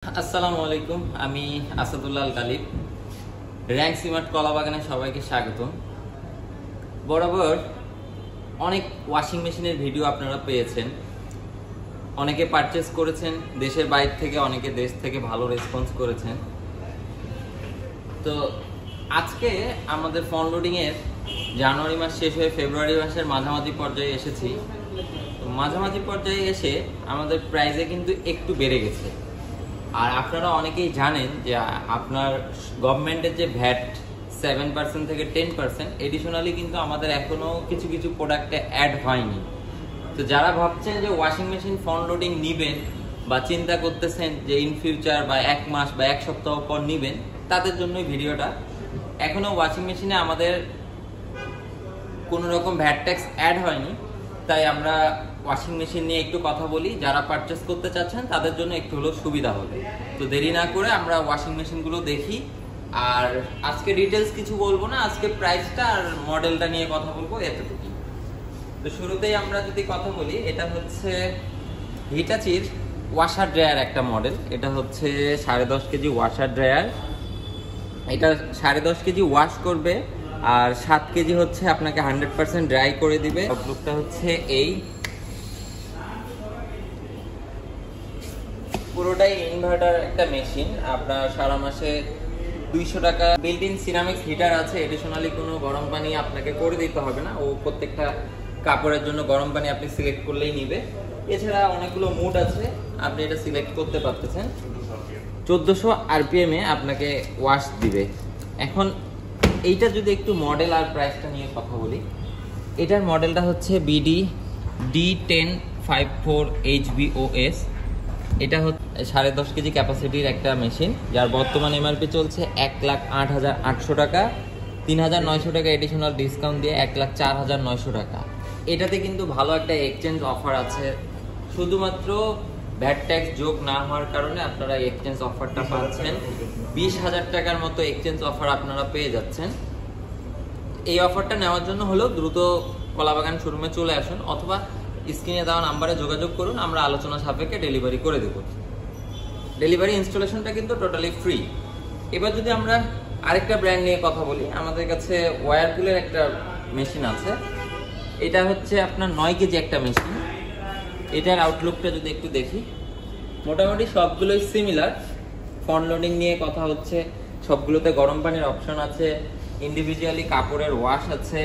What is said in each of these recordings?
আসসালামু আলাইকুম, আমি আসাদুল্লাহ আল গালিব। র্যাঙ্ক স্মার্ট কলাবাগানে সবাইকে স্বাগত। বরাবর অনেক ওয়াশিং মেশিনের ভিডিও আপনারা পেয়েছেন, অনেকে পারচেস করেছেন দেশের বাইরে থেকে, অনেকে দেশ থেকে ভালো রেসপন্স করেছেন। তো আজকে আমাদের ফ্রন্ট লোডিং এর জানুয়ারি মাস শেষ হয়ে ফেব্রুয়ারি মাসের মাঝামাঝি পর্যায়ে এসেছি। মাঝামাঝি পর্যায়ে এসে আমাদের প্রাইসে কিন্তু একটু বেড়ে গেছে। আর আপনারা অনেকেই জানেন যে আপনার গভর্নমেন্টের যে ভ্যাট 7% থেকে 10% এডিশনালি কিন্তু আমাদের এখনো কিছু কিছু প্রোডাক্টে অ্যাড হয়নি। তো যারা ভাবছেন যে ওয়াশিং মেশিন ফ্রন্ট লোডিং নিবেন বা চিন্তা করতেছেন যে ইন ফিউচার বা এক মাস বা এক সপ্তাহ পর নিবেন, তাদের জন্যই ভিডিওটা। এখনো ওয়াশিং মেশিনে আমাদের কোনো রকম ভ্যাট ট্যাক্স অ্যাড হয়নি, তাই আমরা ওয়াশিং মেশিন নিয়ে একটু কথা বলি। যারা পারচেস করতে চাচ্ছেন তাদের জন্য একটু হলেও সুবিধা হবে। তো দেরি না করে আমরা ওয়াশিং মেশিনগুলো দেখি। আর আজকে ডিটেলস কিছু বলবো না, আজকে প্রাইসটা আর মডেলটা নিয়ে কথা বলবো, এতটুকু। তো শুরুতেই আমরা যদি কথা বলি, এটা হচ্ছে হিটাচির ওয়াশার ড্রায়ার একটা মডেল। এটা হচ্ছে 10.5 কেজি ওয়াশার ড্রায়ার। এটা 10.5 কেজি ওয়াশ করবে আর 7 কেজি হচ্ছে আপনাকে 100% ড্রাই করে দিবে। লুকটা হচ্ছে এই, পুরোটাই ইনভার্টার একটা মেশিন। আপনার সারা মাসে 200 টাকা বিল্ট ইন সিরামিক্স হিটার আছে। এডিশনালি কোনো গরম পানি আপনাকে করে দিতে হবে না, ও প্রত্যেকটা কাপড়ের জন্য গরম পানি আপনি সিলেক্ট করলেই নিবে। এছাড়া অনেকগুলো মুড আছে, আপনি এটা সিলেক্ট করতে পারতেছেন। 1400 RPM এ আপনাকে ওয়াশ দিবে। এখন এইটা যদি একটু মডেল আর প্রাইসটা নিয়ে কথা বলি, এটার মডেলটা হচ্ছে BD D1054 HBOS। এটা হচ্ছে 10.5 কেজি ক্যাপাসিটির একটা মেশিন, যার বর্তমান MRP চলছে 1,08,800 টাকা। 3,900 টাকা এডিশনাল ডিসকাউন্ট দিয়ে 1,04,900 টাকা। এটাতে কিন্তু ভালো একটা এক্সচেঞ্জ অফার আছে। শুধুমাত্র ভ্যাট ট্যাক্স যোগ না হওয়ার কারণে আপনারা এক্সচেঞ্জ অফারটা পাচ্ছেন। 20,000 টাকার মতো এক্সচেঞ্জ অফার আপনারা পেয়ে যাচ্ছেন। এই অফারটা নেওয়ার জন্য হলেও দ্রুত কলাবাগান শোরুমে চলে আসুন, অথবা স্ক্রিনে দেওয়া নাম্বারে যোগাযোগ করুন, আমরা আলোচনা সাপেক্ষে ডেলিভারি করে দেব। ডেলিভারি ইনস্টলেশনটা কিন্তু টোটালি ফ্রি। এবার যদি আমরা আরেকটা ব্র্যান্ড নিয়ে কথা বলি, আমাদের কাছে ওয়ারপুলের একটা মেশিন আছে। এটা হচ্ছে আপনার 9 কেজি একটা মেশিন। এটার আউটলুকটা যদি একটু দেখি, মোটামুটি সবগুলোই সিমিলার। ফ্রন্ট লোডিং নিয়ে কথা হচ্ছে, সবগুলোতে গরম পানির অপশন আছে, ইন্ডিভিজুয়ালি কাপড়ের ওয়াশ আছে।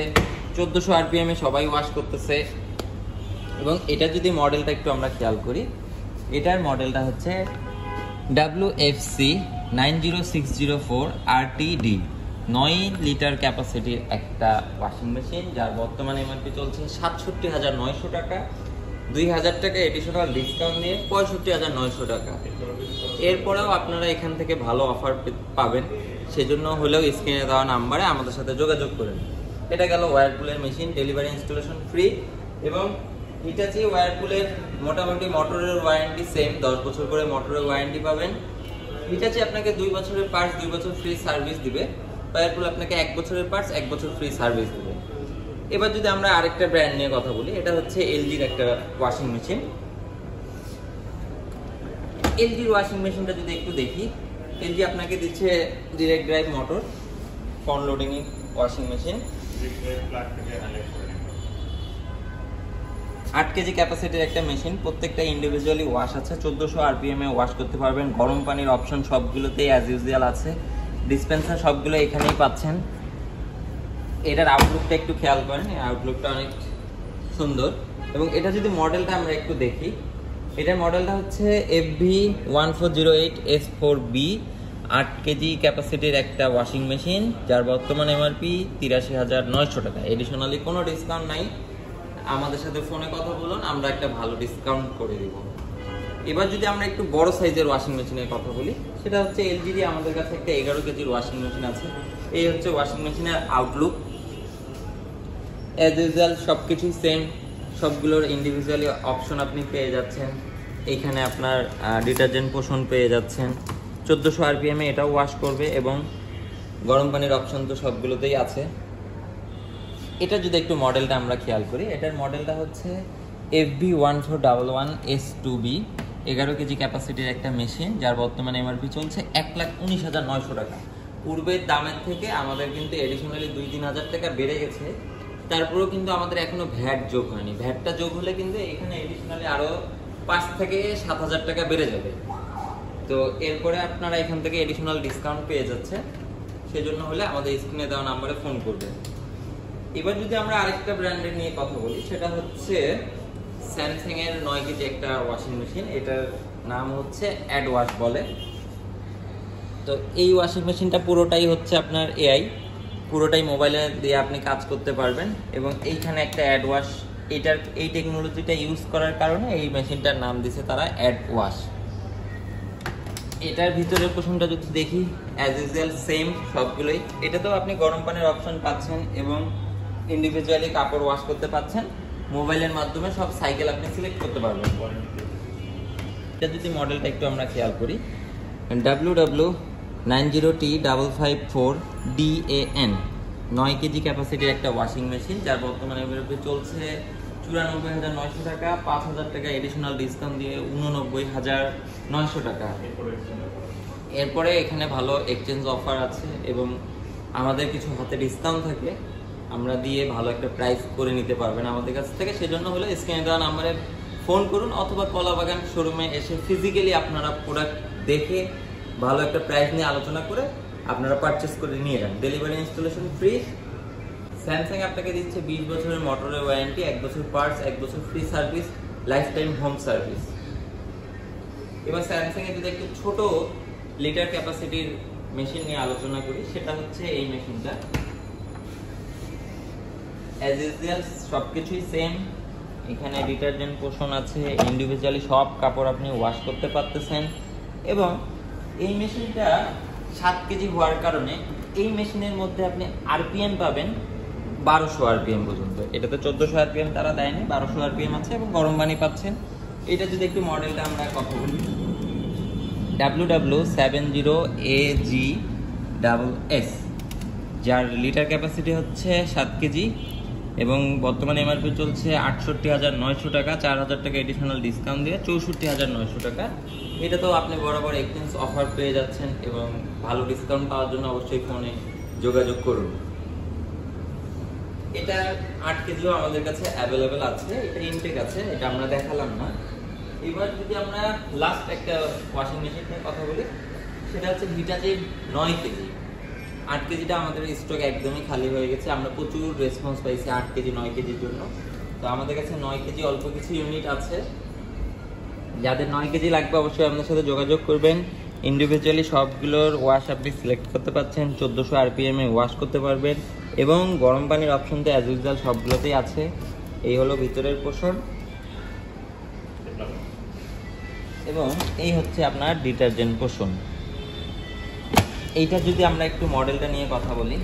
1400 RPM এ সবাই ওয়াশ করতেছে। এবং এটা যদি মডেলটা একটু আমরা খেয়াল করি, এটার মডেলটা হচ্ছে WFC 90604 RTD। 9 লিটার ক্যাপাসিটির একটা ওয়াশিং মেশিন, যার বর্তমান MRP চলছে 67,900 টাকা। 2,000 টাকা এডিশনাল ডিসকাউন্ট নিয়ে 65,900 টাকা। এরপরেও আপনারা এখান থেকে ভালো অফার পাবেন, সেজন্য হলেও স্ক্রিনে দেওয়া নাম্বারে আমাদের সাথে যোগাযোগ করেন। এটা গেল ওয়ারপুলের মেশিন, ডেলিভারি ইনস্টলেশন ফ্রি। এবং হিটাচি ওয়ারপুলের মোটামুটি মোটরের ওয়ারেন্টি সেম, 10 বছর করে মোটরের ওয়ারেন্টি পাবেন। হিটাচি আপনাকে 2 বছরের পার্টস 2 বছর ফ্রি সার্ভিস দিবে। ওয়ারপুল আপনাকে 1 বছরের পার্টস 1 বছর ফ্রি সার্ভিস দিবে। এবার যদি আমরা আরেকটা ব্র্যান্ড নিয়ে কথা বলি, এটা হচ্ছে LGর একটা ওয়াশিং মেশিন। LGর ওয়াশিং মেশিনটা যদি একটু দেখি, LG আপনাকে দিচ্ছে direct drive motor, front loading washing machine. 8 kg ক্যাপাসিটির একটা মেশিন, প্রত্যেকটা ইন্ডিভিজুয়ালি ওয়াশ আছে। 1400 RPM এ ওয়াশ করতে পারবেন। গরম পানির অপশন সবগুলোতেই অ্যাজ ইউজুয়াল আছে। ডিসপেন্সার সবগুলো এখানেই পাচ্ছেন। এটার আউটলুকটা একটু খেয়াল করেন, এই আউটলুকটা অনেক সুন্দর। এবং এটা যদি মডেলটা আমরা একটু দেখি, এটার মডেলটা হচ্ছে FB1408 S4B। 8 কেজি ক্যাপাসিটির একটা ওয়াশিং মেশিন, যার বর্তমান MRP 83,900 টাকা। এডিশনালি কোনো ডিসকাউন্ট নাই। আমাদের সাথে ফোনে কথা বলুন, আমরা একটা ভালো ডিসকাউন্ট করে দিব। এবার যদি আমরা একটু বড় সাইজের ওয়াশিং মেশিনের কথা বলি, সেটা হচ্ছে LG আমাদের কাছে একটা 11 কেজির ওয়াশিং মেশিন আছে। এই হচ্ছে ওয়াশিং মেশিনের আউটলুক। অ্যাজ ইউজুয়াল সবকিছুই সেম, সবগুলোর ইন্ডিভিজুয়ালি অপশন আপনি পেয়ে যাচ্ছেন। এইখানে আপনার ডিটারজেন্ট পোষণ পেয়ে যাচ্ছেন। 1400 RPM এ এটাও ওয়াশ করবে এবং গরম পানির অপশন তো সবগুলোতেই আছে। এটা যদি একটু মডেলটা আমরা খেয়াল করি, এটার মডেলটা হচ্ছে FB1411 S2B। 11 কেজি ক্যাপাসিটির একটা মেশিন, যার বর্তমানে এমআরপি চলছে 1,19,900 টাকা। পূর্বের দামের থেকে আমাদের কিন্তু এডিশনালি 2-3 হাজার টাকা বেড়ে গেছে, তারপরেও কিন্তু আমাদের এখনো ভ্যাট যোগ হয়নি। ভ্যাটটা যোগ হলে কিন্তু এখানে এডিশনালি আরও 5 থেকে 7 হাজার টাকা বেড়ে যাবে। তো এরপরে আপনারা এখান থেকে এডিশনাল ডিসকাউন্ট পেয়ে যাচ্ছে, সেজন্য হলে আমাদের স্ক্রিনে দেওয়া নাম্বারে ফোন করবেন। এবার যদি আমরা আরেকটা ব্র্যান্ডের নিয়ে কথা বলি, সেটা হচ্ছে স্যামসাং এর 9 কেজি একটা ওয়াশিং মেশিন। এটার নাম হচ্ছে অ্যাড ওয়াশ বলে। তো এই ওয়াশিং মেশিনটা পুরোটাই হচ্ছে আপনার এআই, পুরোটাই মোবাইলে দিয়ে আপনি কাজ করতে পারবেন। এবং এইখানে একটা অ্যাড ওয়াশ, এই টেকনোলজিটা ইউজ করার কারণে এই মেশিনটার নাম দিয়েছে তারা অ্যাড ওয়াশ। এটার ভিতরের পোর্শনটা যদি দেখি, অ্যাজ ইউজুয়াল সেম সবগুলোই। এটাতেও আপনি গরম পানির অপশন পাচ্ছেন এবং ইন্ডিভিজুয়ালি কাপড় ওয়াশ করতে পাচ্ছেন। মোবাইলের মাধ্যমে সব সাইকেল আপনি সিলেক্ট করতে পারবেন। এটা যদি মডেলটা একটু আমরা খেয়াল করি, WW90T554DAN 9 কেজি ক্যাপাসিটির একটা ওয়াশিং মেশিন, যার বর্তমানে চলছে 94,900 টাকা। 5,000 টাকা এডিশনাল ডিসকাউন্ট দিয়ে 89,900 টাকা। এরপরে এখানে ভালো এক্সচেঞ্জ অফার আছে এবং আমাদের কিছু হাতে ডিসকাউন্ট থাকে, আমরা দিয়ে ভালো একটা প্রাইস করে নিতে পারবেন আমাদের কাছ থেকে। সেজন্য হলে স্ক্রিনে দেওয়া নাম্বারে ফোন করুন অথবা কলাবাগান শোরুমে এসে ফিজিক্যালি আপনারা প্রোডাক্ট দেখে ভালো একটা প্রাইস নিয়ে আলোচনা করে আপনারা পারচেস করে নিয়ে যান। Delivery installation free. স্যামসাং আপনাকে দিচ্ছে 20 বছরের মোটরের ওয়ারেন্টি, 1 বছর পার্টস, 1 বছর free service, life time home service. এবার স্যামসাং এর যদি একটু ছোট লিটার ক্যাপাসিটির মেশিন নিয়ে আলোচনা করি, সেটা হচ্ছে এই মেশিনটা। অ্যাজ ইউজুয়াল সবকিছুই সেম। এখানে ডিটারজেন্ট পোর্শন আছে, ইন্ডিভিজুয়ালি সব কাপড় আপনি ওয়াশ করতে পারতেছেন। এবং এই মেশিনটা 7 কেজি হওয়ার কারণে এই মেশিনের মধ্যে আপনি আরপিএম পাবেন 1200 আরপিএম পর্যন্ত। এটাতে 1400 আরপিএম তারা দেয়নি, 1200 আরপিএম আছে এবং গরম পানি পাচ্ছেন। এটা যদি একটু মডেলটা আমরা কথা বলি, WW70AGSS, যার লিটার ক্যাপাসিটি হচ্ছে 7 কেজি এবং বর্তমানে এমআরপি চলছে 68,900 টাকা। 4,000 টাকা এডিশনাল ডিসকাউন্ট দিয়ে 64,900 টাকা। এটা তো আপনি বরাবর এক্সচেঞ্জ অফার পেয়ে যাচ্ছেন এবং ভালো ডিসকাউন্ট পাওয়ার জন্য অবশ্যই ফোনে যোগাযোগ করুন। এটা 8 কেজিও আমাদের কাছে অ্যাভেলেবেল আছে, এটা ইনটেক আছে, এটা আমরা দেখালাম না। এবার যদি আমরা লাস্ট একটা ওয়াশিং মেশিন নিয়ে কথা বলি, সেটা হচ্ছে হিটাচি 9 কেজি। 8 কেজিটা আমাদের স্টক একদমই খালি হয়ে গেছে, আমরা প্রচুর রেসপন্স পাইছি 8 কেজি 9 কেজির জন্য। তো আমাদের কাছে 9 কেজি অল্প কিছু ইউনিট আছে, যাদের 9 কেজি লাগবে অবশ্যই আমাদের সাথে যোগাযোগ করবেন। ইন্ডিভিজুয়ালি সবগুলোর ওয়াশ আপনি সিলেক্ট করতে পারছেন, 1400 আরপিএম এ ওয়াশ করতে পারবেন এবং গরম পানির অপশন তো অ্যাজ ইউজুয়াল সবগুলোতেই আছে। এই হলো ভিতরের পোর্শন এবং এই হচ্ছে আপনার ডিটারজেন্ট পোর্শন। এইটা যদি আমরা একটু মডেলটা নিয়ে কথা বলি,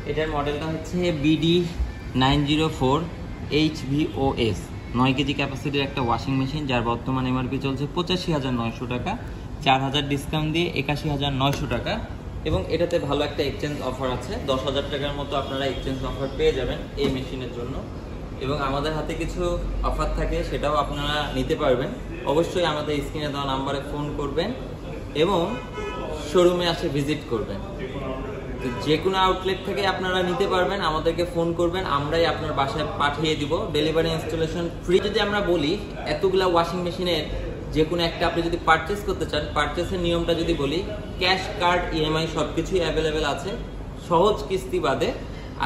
এটার মডেলটা হচ্ছে BD904HVOS 9 কেজি ক্যাপাসিটির একটা ওয়াশিং মেশিন, যার বর্তমান এমআরপি চলছে 85,900 টাকা। 4,000 ডিসকাউন্ট দিয়ে 81,900 টাকা এবং এটাতে ভালো একটা এক্সচেঞ্জ অফার আছে। 10,000 টাকার মতো আপনারা এক্সচেঞ্জ অফার পেয়ে যাবেন এই মেশিনের জন্য এবং আমাদের হাতে কিছু অফার থাকে, সেটাও আপনারা নিতে পারবেন। অবশ্যই আমাদের স্ক্রিনে দেওয়া নাম্বারে ফোন করবেন এবং শোরুমে আসে ভিজিট করবেন। যে কোনো আউটলেট থেকে আপনারা নিতে পারবেন, আমাদেরকে ফোন করবেন, আমরাই আপনার বাসায় পাঠিয়ে দিব। Delivery installation free. যদি আমরা বলি এতগুলা ওয়াশিং মেশিনের যে কোনো একটা আপনি যদি পারচেস করতে চান, পারচেসের নিয়মটা যদি বলি, ক্যাশ, কার্ড, ইএমআই সব কিছুই অ্যাভেলেবেল আছে। সহজ কিস্তি বাদে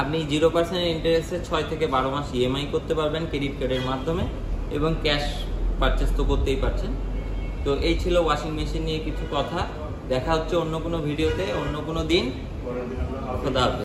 আপনি 0% ইন্টারেস্টে 6 থেকে 12 মাস ইএমআই করতে পারবেন ক্রেডিট কার্ডের মাধ্যমে এবং ক্যাশ পারচেস তো করতেই পারছেন। তো এই ছিল ওয়াশিং মেশিন নিয়ে কিছু কথা। দেখা হচ্ছে অন্য কোনো ভিডিওতে অন্য কোনো দিন। খোদা হাফেজ।